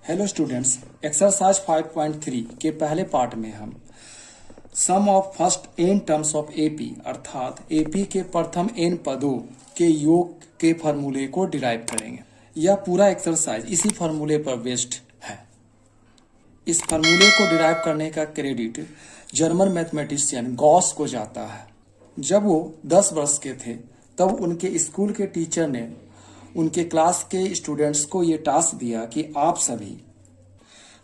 Hello students, exercise 5.3 के पहले part में हम sum of first n terms of AP अर्थात एपी के प्रथम एन पदों के योग के फॉर्मूले को डिराइव करेंगे। यह पूरा एक्सरसाइज इसी फॉर्मूले पर बेस्ड है। इस फॉर्मूले को डिराइव करने का क्रेडिट जर्मन मैथमेटिशियन गॉस को जाता है। जब वो 10 वर्ष के थे तब उनके स्कूल के टीचर ने उनके क्लास के स्टूडेंट्स को ये टास्क दिया कि आप सभी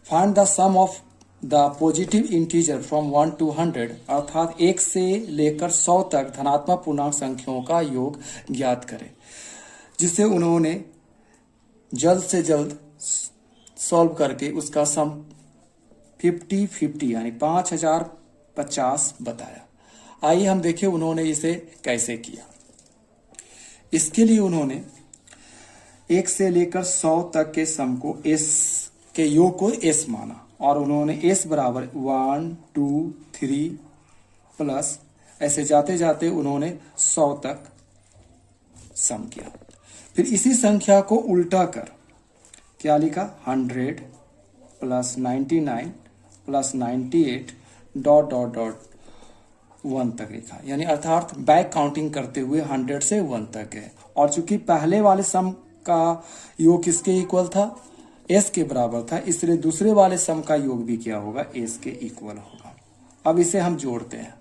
find the sum of the positive integer from 1 to 100 अर्थात 1 से लेकर 100 तक धनात्मक पूर्णांक संख्याओं का योग ज्ञात करें, जिसे उन्होंने जल्द से जल्द सॉल्व करके उसका सम 50-50 यानी 5050 बताया। आइए हम देखें उन्होंने इसे कैसे किया। इसके लिए उन्होंने 1 से लेकर 100 तक के सम को s के योग को s माना और उन्होंने s बराबर 1 2 3 प्लस ऐसे जाते जाते उन्होंने 100 तक सम किया। फिर इसी संख्या को उल्टा कर क्या लिखा, 100 plus 99 plus 98 dot dot dot 1 तक लिखा, यानी अर्थात बैक काउंटिंग करते हुए 100 से 1 तक है। और चूंकि पहले वाले सम का योग किसके इक्वल था, s के बराबर था, इसलिए दूसरे वाले सम का योग भी क्या होगा, s के इक्वल होगा। अब इसे हम जोड़ते हैं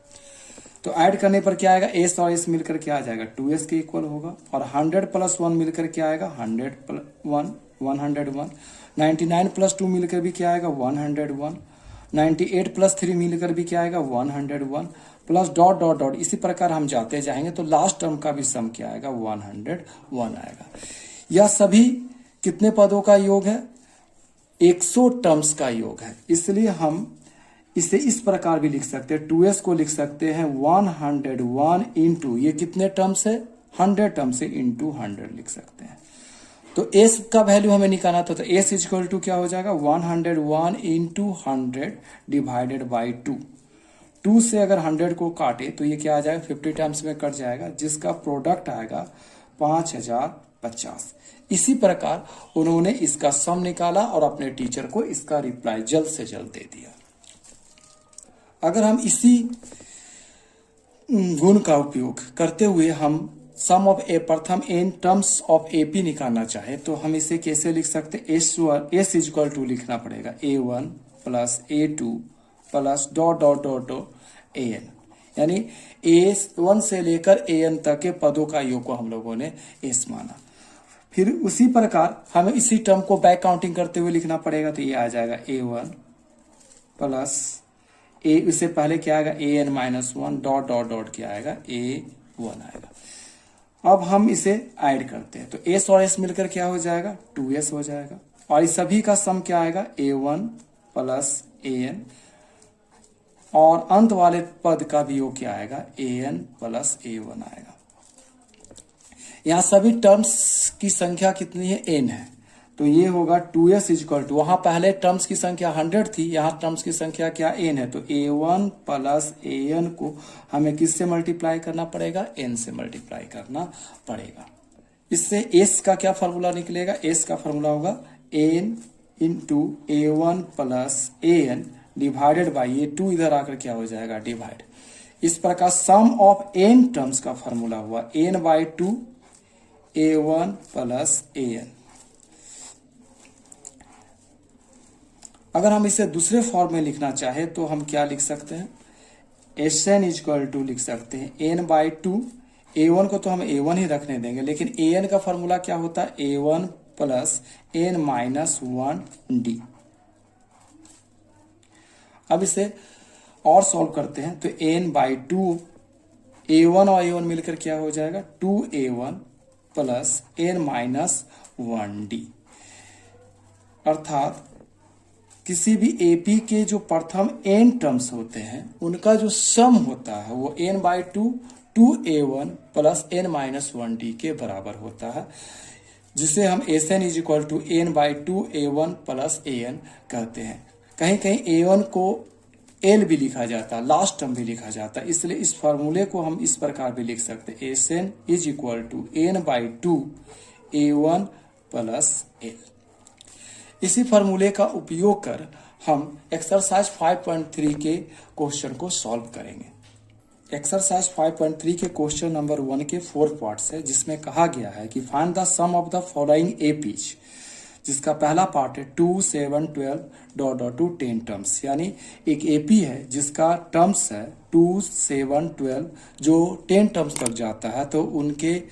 तो ऐड करने पर क्या आएगा, s और s मिलकर क्या आ जाएगा, 2s के इक्वल होगा। और 100 प्लस 1 मिलकर क्या आएगा, 100 प्लस 1 101। 99 प्लस 2 मिलकर भी क्या आएगा, 101। 98 प्लस 3 मिलकर भी क्या आएगा, 101 प्लस डॉट डॉट डॉट। इसी प्रकार हम जाते जाएंगे तो लास्ट टर्म का भी सम क्या आएगा, 101 आएगा। यह सभी कितने पदों का योग है, 100 टर्म्स का योग है। इसलिए हम इसे इस प्रकार भी लिख सकते हैं, 2s को लिख सकते हैं 101 इंटू ये कितने टर्म्स है, 100 टर्म्स है, इंटू 100 लिख सकते हैं। तो s का वैल्यू हमें निकालना था, तो s इक्वल टू क्या हो जाएगा, 101 इंटू 100 डिवाइडेड बाई 2 से अगर 100 को काटे तो ये क्या आ जाएगा, 50 टाइम्स में कट जाएगा, जिसका प्रोडक्ट आएगा 5050। इसी प्रकार उन्होंने इसका सम निकाला और अपने टीचर को इसका रिप्लाई जल्द से जल्द दे दिया। अगर हम इसी गुण का उपयोग करते हुए हम सम ऑफ ए प्रथम एन टर्म्स ऑफ एपी निकालना चाहे तो हम इसे कैसे लिख सकते हैं, s इक्वल टू लिखना पड़ेगा a1 plus a2 plus dot dot dot an, यानी a1 से लेकर an तक के पदों का योग को हम लोगों ने s माना। फिर उसी प्रकार हमें इसी टर्म को बैक काउंटिंग करते हुए लिखना पड़ेगा, तो ये आ जाएगा a1 प्लस a, इससे पहले क्या आएगा, an minus 1 dot dot dot क्या आएगा, a1 आएगा। अब हम इसे ऐड करते हैं तो s और s मिलकर क्या हो जाएगा, 2s हो जाएगा। और इस सभी का सम क्या आएगा, a1 प्लस an और अंत वाले पद का भी योग क्या आएगा, an प्लस a1 आएगा। यहाँ सभी टर्म्स की संख्या कितनी है, n है, तो ये होगा 2s इक्वल टू, वहां पहले टर्म्स की संख्या 100 थी, यहाँ टर्म्स की संख्या क्या n है, तो a1 प्लस an को हमें किससे मल्टीप्लाई करना पड़ेगा, n से मल्टीप्लाई करना पड़ेगा। इससे s का क्या फॉर्मूला निकलेगा, s का फॉर्मूला होगा n into a1 plus an divided by ये 2 इधर आकर क्या हो जाएगा, डिवाइड। इस प्रकार सम ऑफ n टर्म्स का फॉर्मूला हुआ n by 2 a1 plus an। अगर हम इसे दूसरे फॉर्म में लिखना चाहे तो हम क्या लिख सकते हैं, sn इक्वल टू लिख सकते हैं n बाई 2, a1 को तो हम a1 ही रखने देंगे, लेकिन an का फॉर्मूला क्या होता है, a1 plus n minus 1d। अब इसे और सॉल्व करते हैं तो n बाई 2, a1 और a1 मिलकर क्या हो जाएगा, 2a1 plus n minus 1d। अर्थात किसी भी एपी के जो प्रथम n टर्म्स होते हैं उनका जो सम होता है वो n by 2a1 plus n minus 1d के बराबर होता है, जिसे हम sn is equal to n by 2a1 plus an कहते हैं। कहीं कहीं a1 को l भी लिखा जाता है, लास्ट टर्म भी लिखा जाता है, इसलिए इस फॉर्मूले को हम इस प्रकार भी लिख सकते हैं, sn is equal to n by 2a1 plus l। इसी फार्मूले का उपयोग कर हम एक्सरसाइज 5.3 के क्वेश्चन को सॉल्व करेंगे। एक्सरसाइज 5.3 के क्वेश्चन नंबर 1 के 4 पार्ट्स है, जिसमें कहा गया है कि find the sum of the following APs, जिसका पहला पार्ट है 2, 7, 12 डॉट डॉट टू 10 टर्म्स। यानी एक एपी है जिसका टर्म्स है 2, 7, 12 जो 10 टर्म्स तक जाता है, तो उनके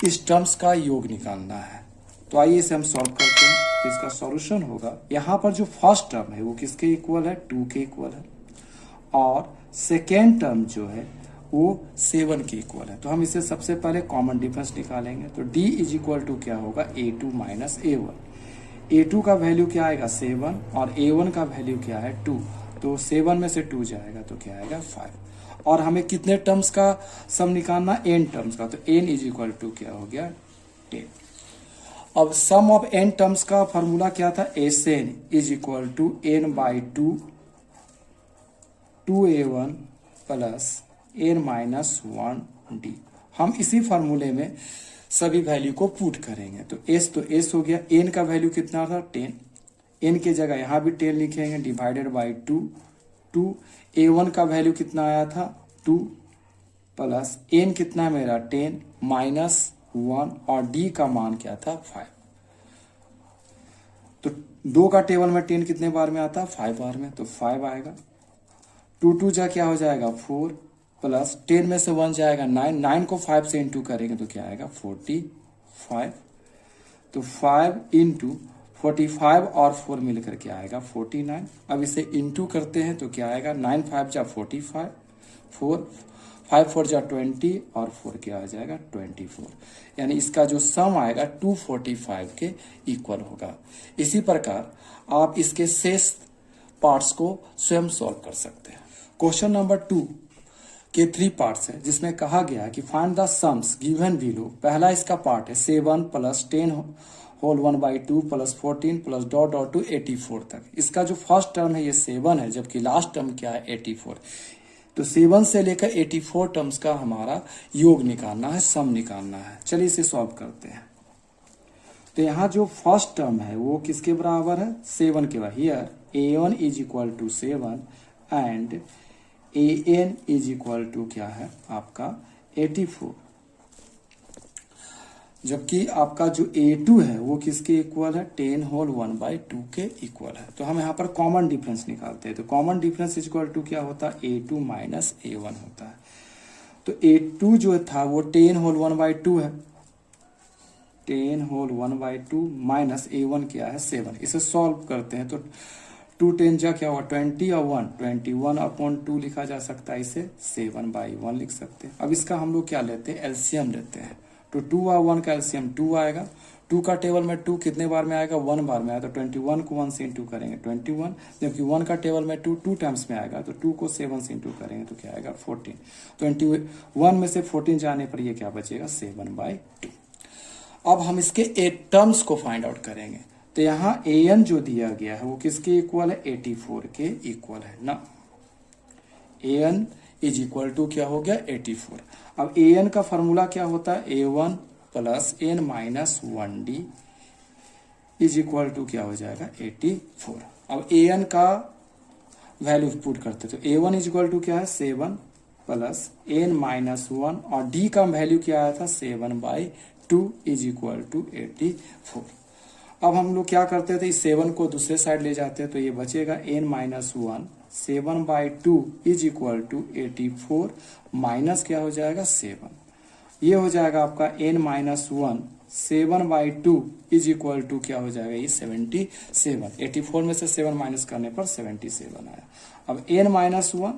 इस टर्म्स का योग निकालना है। तो आइए इसे हम सॉल्व करते हैं। तो इसका सॉल्यूशन होगा, यहाँ पर जो फर्स्ट टर्म है वो किसके इक्वल है, 2 के इक्वल है, और सेकेंड टर्म जो है वो 7 के इक्वल है। तो हम इसे सबसे पहले कॉमन डिफरेंस निकालेंगे। तो d इज इक्वल टू क्या होगा, a2 माइनस a1। a2 का वैल्यू क्या आएगा 7 और a1 का वैल्यू क्या है 2। तो 7 में से 2 जाएगा तो क्या आएगा 5। और हमें कितने टर्म्स का सम निकालना, n टर्म्स का। तो n इज इक्वल टू क्या हो गया 10। अब सम ऑफ n टर्म्स का फॉर्मूला क्या था, Sn is equal to n by 2 2a1 plus n minus 1d। हम इसी फार्मूले में सभी वैल्यू को पुट करेंगे। तो s हो गया, n का वैल्यू कितना था 10, n की जगह यहां भी 10 लिखेंगे, डिवाइडेड बाई 2 a1 का वैल्यू कितना आया था 2 प्लस n कितना मेरा 10 माइनस 1 और d का मान क्या था 5। तो 2 का टेबल में 10 कितने बार में आता है 5 बार में, तो 5 आएगा। 2 जा क्या हो जाएगा 4 प्लस 10 में से 1 जाएगा 9 को 5 से इंटू करेंगे तो क्या आएगा 45। तो 5 इंटू 45 और 4 मिलकर क्या आएगा 49। अब इसे इंटू करते हैं तो क्या आएगा 9 5 जा 45, 5 4 जा 20 और 4 क्या आ जाएगा 24। यानी इसका जो सम आएगा 245 के इक्वल होगा। इसी प्रकार आप इसके शेष पार्ट्स को स्वयं सॉल्व कर सकते हैं। क्वेश्चन नंबर 2 के 3 पार्ट्स है, जिसमें कहा गया है कि find the sums given below. पहला इसका पार्ट है 7 plus 10 whole 1 by 2 plus 14 plus dot dot to 84 तक। इसका जो फर्स्ट टर्म है ये 7 है, जबकि लास्ट टर्म क्या है 84। तो 7 से लेकर 84 टर्म्स का हमारा योग निकालना है, सम निकालना है। चलिए इसे सॉल्व करते हैं। तो यहाँ जो फर्स्ट टर्म है वो किसके बराबर है 7 के बराबर। Here a1 is equal to 7 and an is equal to क्या है आपका 84, जबकि आपका जो a2 है वो किसके इक्वल है 10 होल 1 बाई 2 के इक्वल है। तो हम यहाँ पर कॉमन डिफरेंस निकालते हैं। तो common difference is equal to क्या होता है a2 माइनस a1 होता है। तो a2 जो था वो 10 होल 1 बाई 2 है, 10 होल 1 बाई 2 माइनस a1 क्या है 7। इसे सॉल्व करते हैं तो 2 10 जा क्या हुआ 20 और 1 21 अपॉन 2 लिखा जा सकता है, इसे 7 बाई 1 लिख सकते हैं। अब इसका हम लोग क्या लेते हैं एलसीएम लेते हैं। तो 2 और 1 का एलसीएम 2 आएगा। 2 का टेबल में 2 कितने बार में आएगा 1 बार में आएगा। तो 21 को 1 से इंटू करेंगे 21, जबकि 1 का टेबल में 2 टाइम्स में आएगा। तो 2 को 7 से इंटू करेंगे तो क्या आएगा 14। 21 में से 14 जाने पर ये क्या बचेगा 7 बाई 2। अब हम इसके 8 टर्म्स को फाइंड आउट करेंगे। तो यहाँ an जो दिया गया है वो किसके इक्वल है 84 के इक्वल है ना। an इज इक्वल टू क्या हो गया 84। अब an का फॉर्मूला क्या होता है a1 plus n minus 1d is equal to क्या हो जाएगा 84। अब an का वैल्यू पुट करते तो a1 इज इक्वल टू क्या है 7 प्लस n माइनस 1 और d का वैल्यू क्या आया था 7 बाई 2 इज इक्वल टू 84। अब हम लोग क्या करते थे इस 7 को दूसरे साइड ले जाते हैं तो ये बचेगा n minus 1 7 by 2 is equal to 84 minus क्या हो जाएगा 7। ये हो जाएगा आपका n minus 1 7 by 2 is equal to क्या हो जाएगा ये 77। 84 में से 7 माइनस करने पर 77 आया। अब n माइनस 1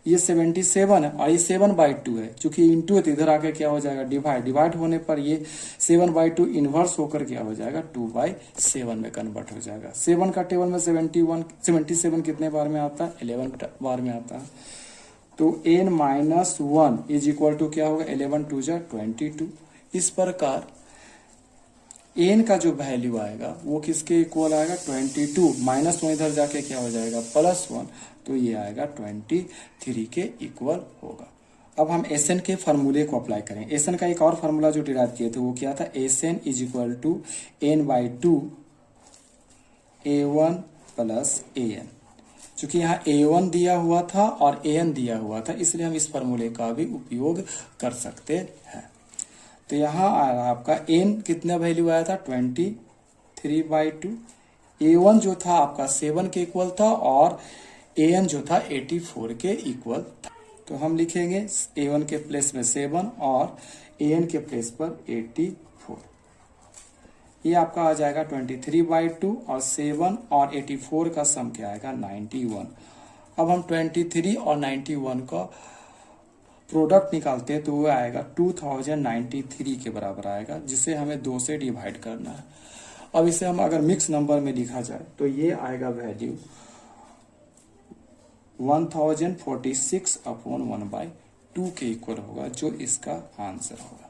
ये 77 है और ये 7 बाई 2 है, चूंकि इंटू है तो इधर आके क्या हो जाएगा डिवाइड होने पर ये 7 बाई 2 इनवर्स होकर क्या हो जाएगा 2 बाई 7 में कन्वर्ट हो जाएगा। 7 का टेबल में 77 कितने बार में आता है 11 बार में आता है। तो n minus 1 is equal to क्या होगा 11 2 जा 22। इस प्रकार n का जो वैल्यू आएगा वो किसके इक्वल आएगा 22 माइनस 1 इधर जाके क्या हो जाएगा प्लस 1, तो ये आएगा 23 के इक्वल होगा। अब हम एसएन के फार्मूले को अप्लाई करें। एसएन का एक और फार्मूला जो डिराइव किए थे वो क्या था SN is equal to n by 2 A1 plus AN। चूंकि यहाँ A1 दिया हुआ था और AN दिया हुआ था, इसलिए हम इस फॉर्मूले का भी उपयोग कर सकते हैं। तो यहाँ आ रहा आपका N कितना वैल्यू आया था 23/2। A1 जो था आपका 7 के इक्वल था और AN जो था 84 के इक्वल था। तो हम लिखेंगे A1 के प्लेस में 7 और AN के प्लेस पर 84। ये आपका आ जाएगा 23/2 और 7 और 84 का सम क्या आएगा 91। अब हम 23 और 91 का प्रोडक्ट निकालते हैं तो वो आएगा 2093 के बराबर आएगा, जिसे हमें 2 से डिवाइड करना है। अब इसे हम अगर मिक्स नंबर में लिखा जाए तो ये आएगा वैल्यू 1046/1/2 के इक्वल होगा, जो इसका आंसर होगा।